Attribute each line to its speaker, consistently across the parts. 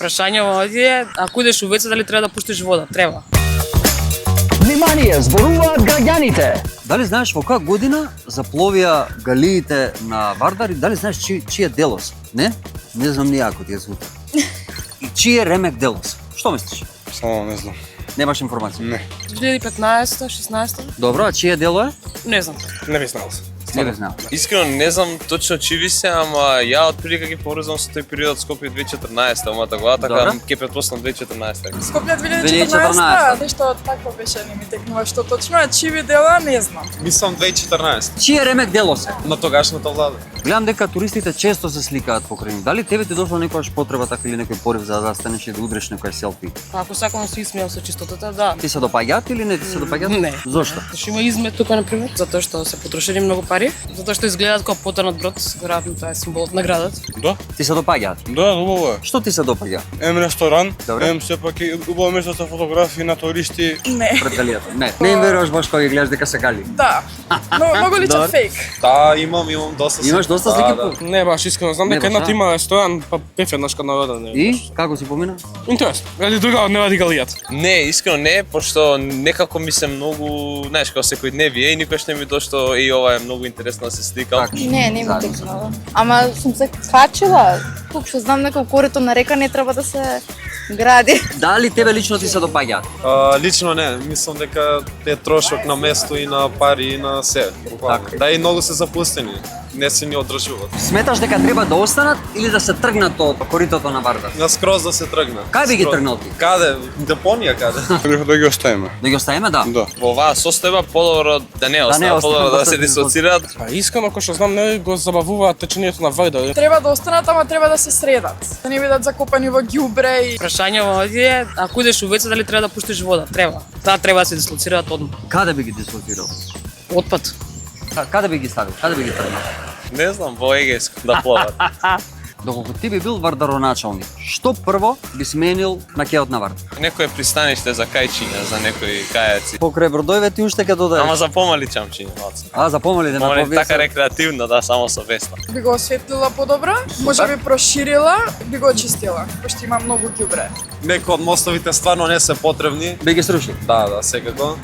Speaker 1: Прашање овде е, ако идеш у веце, дали треба да пуштиш вода? Треба.
Speaker 2: Внимание, зборуваат граѓаните.
Speaker 3: Дали знаеш во која година запловија галиите на Вардар и дали знаеш чиј е Делос? Не? Не знам ни ако ти е звука. И чиј е Ремек Делос? Што мислиш?
Speaker 4: Само не знам.
Speaker 3: Немаш информација?
Speaker 4: Не.
Speaker 1: 2015, 16.
Speaker 3: Добро, а чиј е дело е?
Speaker 1: Не знам.
Speaker 4: Не би знал.
Speaker 3: Не бе знам.
Speaker 5: Искрено не знам точно чиви се, ама ја од прилика ги поврзам со тој период Скопје 2014, ама така
Speaker 3: Добра.
Speaker 5: ќе претпоставам 2014.
Speaker 6: Скопје
Speaker 3: 2014.
Speaker 6: 2014, нешто такво беше, не ми текнува што точно е, чиви дела, не знам.
Speaker 4: Мислам 2014.
Speaker 3: Чиј е Ремек Делос е?
Speaker 4: На тогашната влада.
Speaker 3: Гледам дека туристите често се сликаат покрај нив. Дали тебе ти дошла некојаш потреба така или некој порив за да станеш и да удреш некој селфи?
Speaker 1: Ако сакам да се исмејам со чистотата, да.
Speaker 3: Ти се допаѓаат или не ти се допаѓаат?
Speaker 1: Не.
Speaker 3: Зошто?
Speaker 1: Што има измет тука, например, затоа што се потрошени многу пари, затоа што изгледаат како потонат брод, веројатно тоа е символот на градот.
Speaker 4: Да,
Speaker 3: Ти се допаѓаат?
Speaker 4: да, убаво е.
Speaker 3: Што ти се допаѓа?
Speaker 4: Ем ресторан,
Speaker 3: Добре.
Speaker 4: ем сепак и убаво место за фотографии на туристи.
Speaker 6: Не.
Speaker 3: Пред галијата? Не. Не им веруваш баш кога ги гледаш дека се гали.
Speaker 6: Да. Но многу личат
Speaker 3: Добар.
Speaker 6: фейк.
Speaker 4: Да, имам доста.
Speaker 3: Имаш доста слики?
Speaker 7: Не баш искрено, знам
Speaker 3: Не
Speaker 7: дека
Speaker 3: баш,
Speaker 7: едната
Speaker 3: а?
Speaker 7: има ресторан, па пев еднаш кај народа.
Speaker 3: И како си помина?
Speaker 7: Интересно. Или друга не ради галијата.
Speaker 5: Не, искрено не, пошто некако ми се многу, знаеш, како секојдневие и никош не ми дошто и ова е многу интересно да се сликам.
Speaker 3: Така.
Speaker 8: Не, не ми
Speaker 3: Заедно.
Speaker 8: текнува. Ама сум се качила. Тук што знам дека корито на река не треба да се гради.
Speaker 3: Дали тебе лично ти се допаѓаат?
Speaker 4: Лично не, мислам дека е трошок на место и на пари и на се. буквално.
Speaker 3: Така.
Speaker 4: Да и многу се запустени. Не се ни одржуваат.
Speaker 3: Сметаш дека треба да останат или да се тргнат од коритото на Вардар?
Speaker 4: На скроз да се тргна.
Speaker 3: Кај би ги
Speaker 4: Скроз.
Speaker 3: тргнал ти?
Speaker 4: Каде? Депонија каде? Да ги оставиме.
Speaker 3: Да ги оставиме, да?
Speaker 4: Да.
Speaker 5: Во оваа состојба подобро да не остава,
Speaker 3: остава,
Speaker 5: подобро да се
Speaker 3: да се
Speaker 5: дисоцираат.
Speaker 7: Па искрено кој што знам не го забавуваат течењето на Вардар.
Speaker 6: Треба да останат, ама треба да се средат. Да не бидат закопани во ѓубре и
Speaker 1: Прашање овде е, ако идеш у веце, дали треба да пуштиш вода? Треба. Таа треба да се дислоцираат одма.
Speaker 3: Каде би ги дислоцирал?
Speaker 1: Отпад.
Speaker 3: Каде би ги ставил? Каде би ги тргнал?
Speaker 5: Не знам, во Егејско да пловат.
Speaker 3: Доколку ти би бил вардароначалник, што прво би сменил на кеот на Вардар?
Speaker 5: Некое пристаниште за кајчиња, за некои кајаци.
Speaker 3: Покрај бродојве ти уште ќе додаеш?
Speaker 5: Ама за помали чамчиња, маца.
Speaker 3: А, за помали да
Speaker 5: Помали
Speaker 3: направи
Speaker 5: така рекреативно, да, само со веста.
Speaker 6: би го осветлила подобро, може би проширила, би го очистила, пошто има многу ѓубре.
Speaker 4: Некои од мостовите стварно не се потребни.
Speaker 3: би ги срушил.
Speaker 4: Да, секако.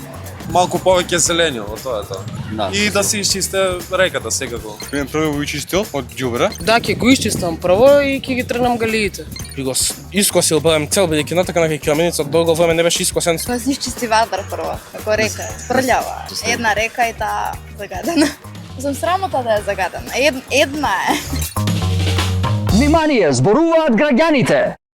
Speaker 4: Малку повеќе зеленио, во тоа е тоа.
Speaker 3: Да.
Speaker 4: И да се исчисте реката секако. Крем прво го чистил од ѓубре.
Speaker 1: Да, ќе го исчистам прво и ќе ги тргнам галиите.
Speaker 7: Би го искосил барем цел бидејќи натака на километрица долго време не беше искосен.
Speaker 8: Тоа се исчисти Вардар прво, како река, спрљава. Една река и таа загадена. Сум срамота да е загадена. Една е.
Speaker 2: Внимание, зборуваат граѓаните.